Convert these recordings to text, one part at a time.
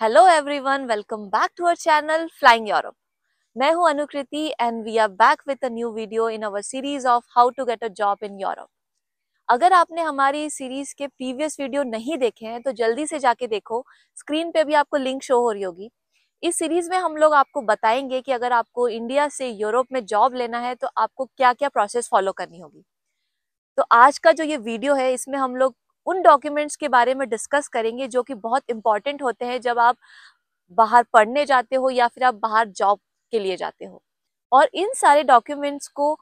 Hello everyone, welcome back to our channel flying Europe. मैं हूं Anukriti and we are back with a new video in our series of how to get a job in Europe. अगर आपने हमारी series के previous video नहीं देखे हैं तो जल्दी से जाके देखो, स्क्रीन पे भी आपको लिंक शो हो रही होगी। इस सीरीज में हम लोग आपको बताएंगे कि अगर आपको इंडिया से यूरोप में जॉब लेना है तो आपको क्या क्या प्रोसेस फॉलो करनी होगी। तो आज का जो ये वीडियो है इसमें हम लोग उन डॉक्यूमेंट्स के बारे में डिस्कस करेंगे जो कि बहुत इंपॉर्टेंट होते हैं जब आप बाहर पढ़ने जाते हो या फिर आप बाहर जॉब के लिए जाते हो। और इन सारे डॉक्यूमेंट्स को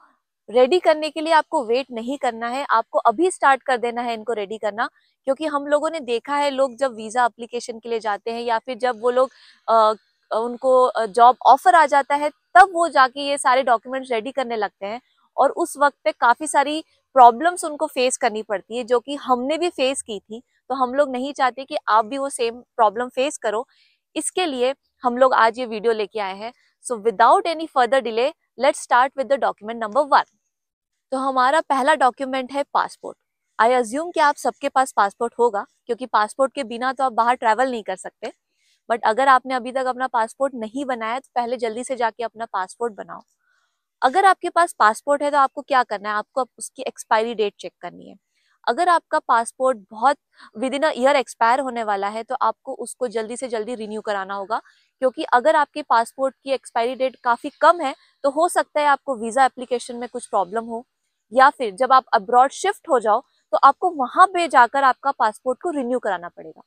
रेडी करने के लिए आपको वेट नहीं करना है, आपको अभी स्टार्ट कर देना है इनको रेडी करना। क्योंकि हम लोगों ने देखा है लोग जब वीजा एप्लीकेशन के लिए जाते हैं या फिर जब वो लोग उनको जॉब ऑफर आ जाता है तब वो जाके ये सारे डॉक्यूमेंट्स रेडी करने लगते हैं और उस वक्त पे काफी सारी प्रॉब्लम्स उनको फेस करनी पड़ती है जो कि हमने भी फेस की थी। तो हम लोग नहीं चाहते कि आप भी वो सेम प्रॉब्लम फेस करो। इसके लिए हम लोग आज ये वीडियो लेके आए हैं। So without any further delay let's start with the document number 1। तो हमारा पहला डॉक्यूमेंट है पासपोर्ट। आई अज्यूम कि आप सबके पास पासपोर्ट होगा क्योंकि पासपोर्ट के बिना तो आप बाहर ट्रैवल नहीं कर सकते। बट अगर आपने अभी तक अपना पासपोर्ट नहीं बनाया तो पहले जल्दी से जाके अपना पासपोर्ट बनाओ। अगर आपके पास पासपोर्ट है तो आपको क्या करना है, आपको उसकी एक्सपायरी डेट चेक करनी है। अगर आपका पासपोर्ट बहुत with in a year expire होने वाला है तो आपको उसको जल्दी से जल्दी रिन्यू कराना होगा। क्योंकि अगर आपके पासपोर्ट की एक्सपायरी डेट काफी कम है तो हो सकता है आपको वीजा एप्लीकेशन में कुछ प्रॉब्लम हो, या फिर जब आप अब्रॉड शिफ्ट हो जाओ तो आपको वहां पे जाकर आपका पासपोर्ट को रिन्यू कराना पड़ेगा।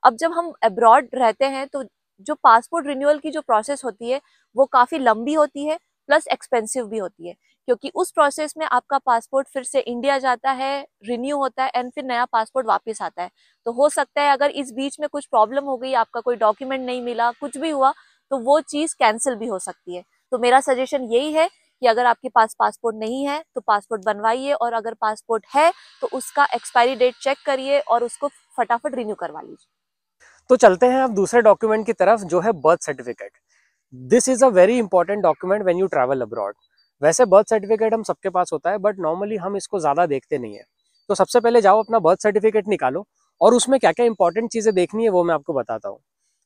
अब जब हम अब्रॉड रहते हैं तो जो पासपोर्ट रिन्यूअल की जो प्रोसेस होती है वो काफी लंबी होती है, प्लस एक्सपेंसिव भी होती है। क्योंकि उस प्रोसेस में आपका पासपोर्ट फिर से इंडिया जाता है, रिन्यू होता है एंड फिर नया पासपोर्ट वापस आता है। तो हो सकता है अगर इस बीच में कुछ प्रॉब्लम हो गई, आपका कोई डॉक्यूमेंट नहीं मिला, कुछ भी हुआ तो वो चीज कैंसिल भी हो सकती है। तो मेरा सजेशन यही है कि अगर आपके पास पासपोर्ट नहीं है तो पासपोर्ट बनवाइए, और अगर पासपोर्ट है तो उसका एक्सपायरी डेट चेक करिए और उसको फटाफट रिन्यू करवा लीजिए। तो चलते हैं अब दूसरे डॉक्यूमेंट की तरफ, जो है birth certificate. This is a very important document when you travel abroad. वैसे बर्थ सर्टिफिकेट हम सबके पास होता है, बट नॉर्मली हम इसको ज़्यादा देखते नहीं है। तो सबसे पहले जाओ अपना बर्थ सर्टिफिकेट निकालो, और उसमें क्या क्या इंपॉर्टेंट चीज़ें देखनी है वो मैं आपको बताता हूँ।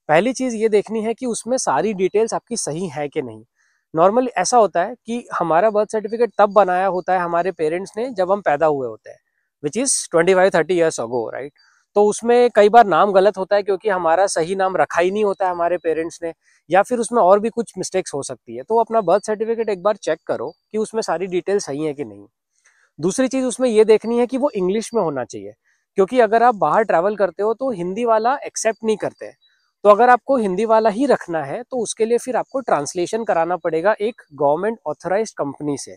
पहली चीज़ ये देखनी है कि उसमें सारी डिटेल्स आपकी सही है कि नहीं। नॉर्मली ऐसा होता है कि हमारा बर्थ सर्टिफिकेट तब बनाया होता है हमारे पेरेंट्स ने जब हम पैदा हुए होते हैं, which is 25-30 years ago, right. तो उसमें कई बार नाम गलत होता है क्योंकि हमारा सही नाम रखा ही नहीं होता है हमारे पेरेंट्स ने, या फिर उसमें और भी कुछ मिस्टेक्स हो सकती है। तो अपना बर्थ सर्टिफिकेट एक बार चेक करो कि उसमें सारी डिटेल सही है कि नहीं। दूसरी चीज उसमें ये देखनी है कि वो इंग्लिश में होना चाहिए, क्योंकि अगर आप बाहर ट्रैवल करते हो तो हिंदी वाला एक्सेप्ट नहीं करते हैं। तो अगर आपको हिंदी वाला ही रखना है तो उसके लिए फिर आपको ट्रांसलेशन कराना पड़ेगा एक गवर्नमेंट ऑथराइज्ड कंपनी से।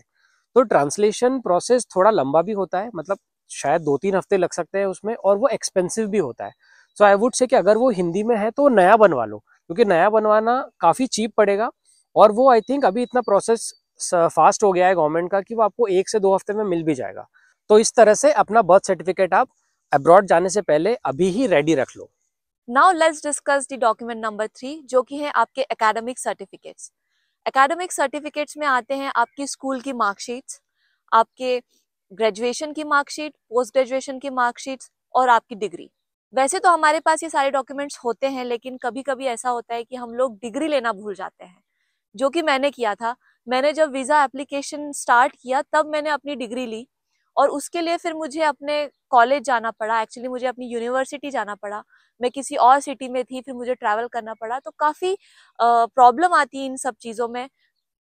तो ट्रांसलेशन प्रोसेस थोड़ा लंबा भी होता है, मतलब शायद 2-3 हफ्ते लग सकते हैं उसमें, और वो एक्सपेंसिव भी होता है। सो आई वुड से कि अगर वो हिंदी में है तो नया बनवा लो, क्योंकि नया बनवाना काफ़ी चीप पड़ेगा। और वो आई थिंक अभी इतना प्रोसेस फास्ट हो गया है गवर्नमेंट का कि वो आपको 1 से 2 हफ्ते में मिल भी जाएगा। तो इस तरह से अपना बर्थ सर्टिफिकेट आप अब्रॉड जाने से पहले अभी ही रेडी रख लो। Now let's discuss the document number 3, जो कि है आपके एकेडमिक सर्टिफिकेट्स। एकेडमिक सर्टिफिकेट्स में आते हैं आपकी स्कूल की मार्कशीट्स, आपके ग्रेजुएशन की मार्कशीट, पोस्ट ग्रेजुएशन की मार्कशीट्स और आपकी डिग्री। वैसे तो हमारे पास ये सारे डॉक्यूमेंट्स होते हैं, लेकिन कभी कभी ऐसा होता है कि हम लोग डिग्री लेना भूल जाते हैं, जो कि मैंने किया था। मैंने जब वीजा एप्लीकेशन स्टार्ट किया तब मैंने अपनी डिग्री ली, और उसके लिए फिर मुझे अपने कॉलेज जाना पड़ा, एक्चुअली मुझे अपनी यूनिवर्सिटी जाना पड़ा। मैं किसी और सिटी में थी, फिर मुझे ट्रैवल करना पड़ा, तो काफी प्रॉब्लम आती है इन सब चीजों में।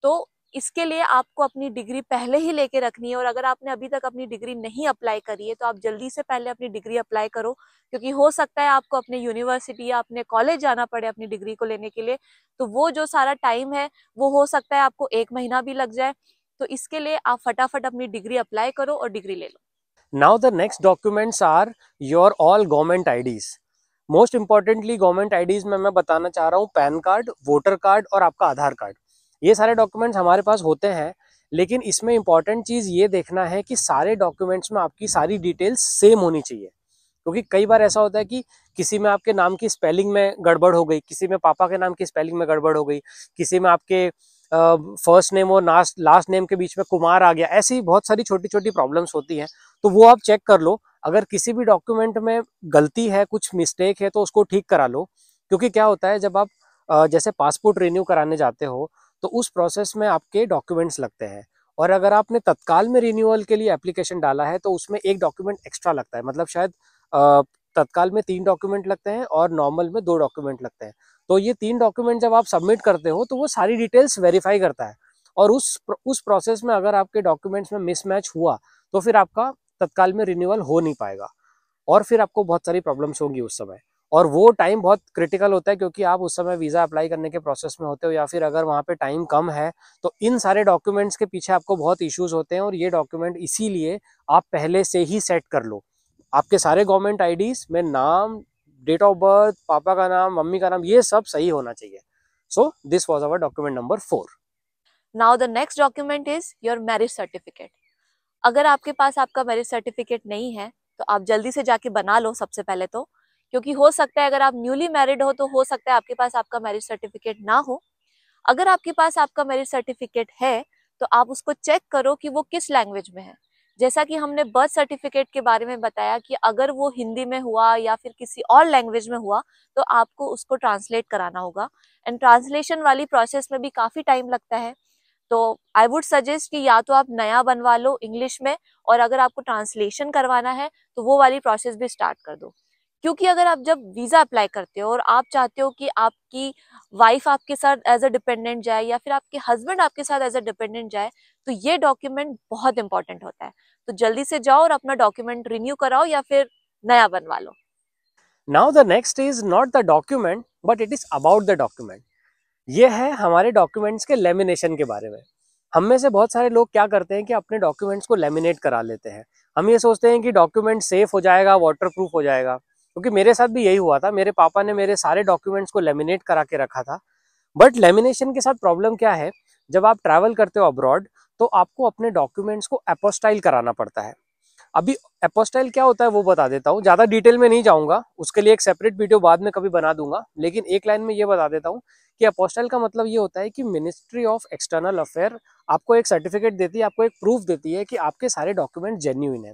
तो इसके लिए आपको अपनी डिग्री पहले ही लेके रखनी है, और अगर आपने अभी तक अपनी डिग्री नहीं अप्लाई करी है तो आप जल्दी से पहले अपनी डिग्री अप्लाई करो। क्योंकि हो सकता है आपको अपने यूनिवर्सिटी या अपने कॉलेज जाना पड़े अपनी डिग्री को लेने के लिए, तो वो जो सारा टाइम है वो हो सकता है आपको 1 महीना भी लग जाए। तो इसके लिए आप फटाफट अपनी डिग्री अप्लाई करो और डिग्री ले लो। Now the next documents are your all government IDs. Most importantly government IDs में मैं बताना चाह रहा हूँ पैन कार्ड, वोटर कार्ड और आपका आधार कार्ड। ये सारे डॉक्यूमेंट्स हमारे पास होते हैं, लेकिन इसमें इंपॉर्टेंट चीज़ ये देखना है कि सारे डॉक्यूमेंट्स में आपकी सारी डिटेल्स सेम होनी चाहिए। क्योंकि कई बार ऐसा होता है कि किसी में आपके नाम की स्पेलिंग में गड़बड़ हो गई, किसी में पापा के नाम की स्पेलिंग में गड़बड़ हो गई, किसी में आपके फर्स्ट नेम और लास्ट नेम के बीच में कुमार आ गया। ऐसी बहुत सारी छोटी छोटी प्रॉब्लम्स होती हैं, तो वो आप चेक कर लो। अगर किसी भी डॉक्यूमेंट में गलती है, कुछ मिस्टेक है, तो उसको ठीक करा लो। क्योंकि क्या होता है जब आप जैसे पासपोर्ट रिन्यू कराने जाते हो तो उस प्रोसेस में आपके डॉक्यूमेंट्स लगते हैं, और अगर आपने तत्काल में रिन्यूअल के लिए एप्लीकेशन डाला है तो उसमें एक डॉक्यूमेंट एक्स्ट्रा लगता है, मतलब शायद तत्काल में 3 डॉक्यूमेंट लगते हैं और नॉर्मल में 2 डॉक्यूमेंट लगते हैं। तो ये 3 डॉक्यूमेंट जब आप सबमिट करते हो तो वो सारी डिटेल्स वेरीफाई करता है, और उस प्रोसेस में अगर आपके डॉक्यूमेंट्स में मिसमैच हुआ तो फिर आपका तत्काल में रिन्यूअल हो नहीं पाएगा, और फिर आपको बहुत सारी प्रॉब्लम्स होंगी उस समय। और वो टाइम बहुत क्रिटिकल होता है क्योंकि आप उस समय वीज़ा अप्लाई करने के प्रोसेस में होते हो, या फिर अगर वहाँ पे टाइम कम है तो इन सारे डॉक्यूमेंट्स के पीछे आपको बहुत इश्यूज होते हैं। और ये डॉक्यूमेंट इसीलिए आप पहले से ही सेट कर लो। आपके सारे गवर्नमेंट आईडीज में नाम, डेट ऑफ बर्थ, पापा का नाम, मम्मी का नाम, ये सब सही होना चाहिए। So this was our document number 4। Now the next document is your marriage certificate. अगर आपके पास आपका मैरिज सर्टिफिकेट नहीं है तो आप जल्दी से जाके बना लो सबसे पहले तो, क्योंकि हो सकता है अगर आप न्यूली मैरिड हो तो हो सकता है आपके पास आपका मैरिज सर्टिफिकेट ना हो। अगर आपके पास आपका मैरिज सर्टिफिकेट है तो आप उसको चेक करो कि वो किस लैंग्वेज में है। जैसा कि हमने बर्थ सर्टिफिकेट के बारे में बताया कि अगर वो हिंदी में हुआ या फिर किसी और लैंग्वेज में हुआ तो आपको उसको ट्रांसलेट कराना होगा, एंड ट्रांसलेशन वाली प्रोसेस में भी काफी टाइम लगता है। तो आई वुड सजेस्ट कि या तो आप नया बनवा लो इंग्लिश में, और अगर आपको ट्रांसलेशन करवाना है तो वो वाली प्रोसेस भी स्टार्ट कर दो। क्योंकि अगर आप जब वीजा अप्लाई करते हो और आप चाहते हो कि आपकी वाइफ आपके साथ एज अ डिपेंडेंट जाए या फिर आपके हस्बैंड आपके साथ एज अ डिपेंडेंट जाए, तो ये डॉक्यूमेंट बहुत इंपॉर्टेंट होता है। तो जल्दी से जाओ और अपना डॉक्यूमेंट रिन्यू कराओ या फिर नया बनवा लो। Now the next is not the document but it is about the document. ये है हमारे डॉक्यूमेंट्स के लेमिनेशन के बारे में। हम में से बहुत सारे लोग क्या करते हैं कि अपने डॉक्यूमेंट्स को लेमिनेट करा लेते हैं। हम ये सोचते हैं कि डॉक्यूमेंट सेफ हो जाएगा, वाटर प्रूफ हो जाएगा, क्योंकि मेरे साथ भी यही हुआ था। मेरे पापा ने मेरे सारे डॉक्यूमेंट्स को लेमिनेट करा के रखा था। बट लेमिनेशन के साथ प्रॉब्लम क्या है, जब आप ट्रैवल करते हो अब्रॉड तो आपको अपने डॉक्यूमेंट्स को एपोस्टाइल कराना पड़ता है। अभी एपोस्टाइल क्या होता है वो बता देता हूँ, ज़्यादा डिटेल में नहीं जाऊँगा, उसके लिए एक सेपरेट वीडियो बाद में कभी बना दूंगा, लेकिन एक लाइन में ये बता देता हूँ कि एपोस्टाइल का मतलब ये होता है कि मिनिस्ट्री ऑफ एक्सटर्नल अफेयर आपको एक सर्टिफिकेट देती है, आपको एक प्रूफ देती है कि आपके सारे डॉक्यूमेंट जेन्युइन है।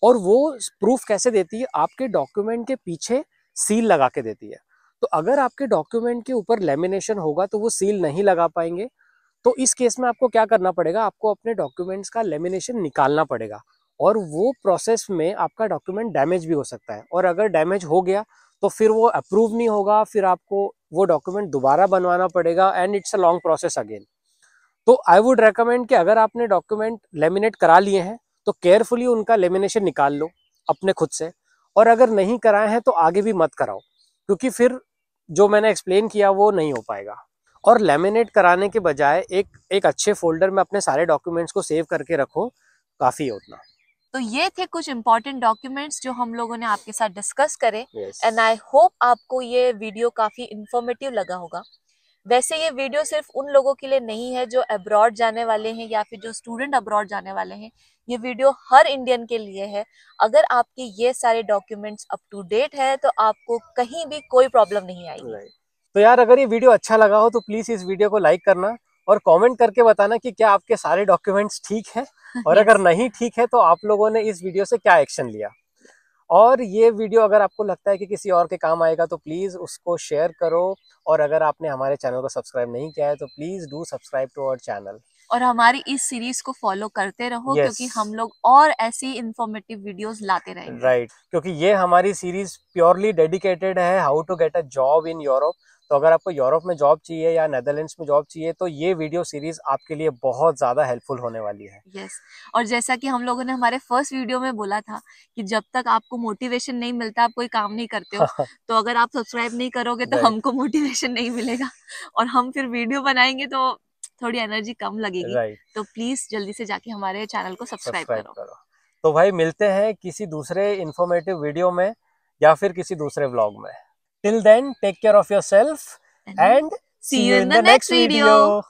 और वो प्रूफ कैसे देती है, आपके डॉक्यूमेंट के पीछे सील लगा के देती है। तो अगर आपके डॉक्यूमेंट के ऊपर लेमिनेशन होगा तो वो सील नहीं लगा पाएंगे। तो इस केस में आपको क्या करना पड़ेगा, आपको अपने डॉक्यूमेंट्स का लेमिनेशन निकालना पड़ेगा, और वो प्रोसेस में आपका डॉक्यूमेंट डैमेज भी हो सकता है। और अगर डैमेज हो गया तो फिर वो अप्रूव नहीं होगा, फिर आपको वो डॉक्यूमेंट दोबारा बनवाना पड़ेगा, and it's a long process again. तो आई वुड रेकमेंड कि अगर आपने डॉक्यूमेंट लेमिनेट करा लिए हैं तो केयरफुली उनका लेमिनेशन निकाल लो अपने खुद से, और अगर नहीं कराए हैं तो आगे भी मत कराओ, क्योंकि फिर जो मैंने एक्सप्लेन किया वो नहीं हो पाएगा। और लेमिनेट कराने के बजाय एक अच्छे फोल्डर में अपने सारे डॉक्यूमेंट्स को सेव करके रखो, काफ़ी है उतना। तो ये थे कुछ इंपॉर्टेंट डॉक्यूमेंट्स जो हम लोगों ने आपके साथ डिस्कस करे, Yes. एंड आई होप आपको ये वीडियो काफी इंफॉर्मेटिव लगा होगा। वैसे ये वीडियो सिर्फ उन लोगों के लिए नहीं है जो अब्रॉड जाने वाले हैं या फिर जो स्टूडेंट अब्रॉड जाने वाले हैं। ये वीडियो हर इंडियन के लिए है। अगर आपके ये सारे डॉक्यूमेंट्स अप टू डेट है तो आपको कहीं भी कोई प्रॉब्लम नहीं आएगी। Right. तो यार अगर ये वीडियो अच्छा लगा हो तो प्लीज इस वीडियो को लाइक करना और कमेंट करके बताना कि क्या आपके सारे डॉक्यूमेंट्स ठीक हैं, और Yes. अगर नहीं ठीक है तो आप लोगों ने इस वीडियो से क्या एक्शन लिया। और ये वीडियो अगर आपको लगता है कि किसी और के काम आएगा तो प्लीज़ उसको शेयर करो, और अगर आपने हमारे चैनल को सब्सक्राइब नहीं किया है तो please do subscribe to our channel. और हमारी इस सीरीज को फॉलो करते रहो, Yes. क्योंकि हम लोग और ऐसी इंफॉर्मेटिव वीडियोस लाते रहेंगे। राइट, क्योंकि ये हमारी सीरीज प्योरली डेडिकेटेड है how to get a job in Europe. तो अगर आपको यूरोप में जॉब चाहिए या नेदरलैंड्स में जॉब चाहिए तो ये वीडियो सीरीज आपके लिए बहुत ज़्यादा हेल्पफुल होने वाली है। यस। और जैसा कि हम लोगों ने हमारे फर्स्ट वीडियो में बोला था कि जब तक आपको मोटिवेशन नहीं मिलता आप कोई काम नहीं करते हो। तो अगर आप सब्सक्राइब नहीं करोगे तो राइट, हमको मोटिवेशन नहीं मिलेगा, और हम फिर वीडियो बनाएंगे तो थोड़ी एनर्जी कम लगेगी। राइट, तो प्लीज जल्दी से जाके हमारे चैनल को सब्सक्राइब सब्सक्राइब करो। करो। तो भाई मिलते हैं किसी दूसरे इंफॉर्मेटिव वीडियो में या फिर किसी दूसरे व्लॉग में। Till then take care of yourself and and see see you you in in the the next next video. Video.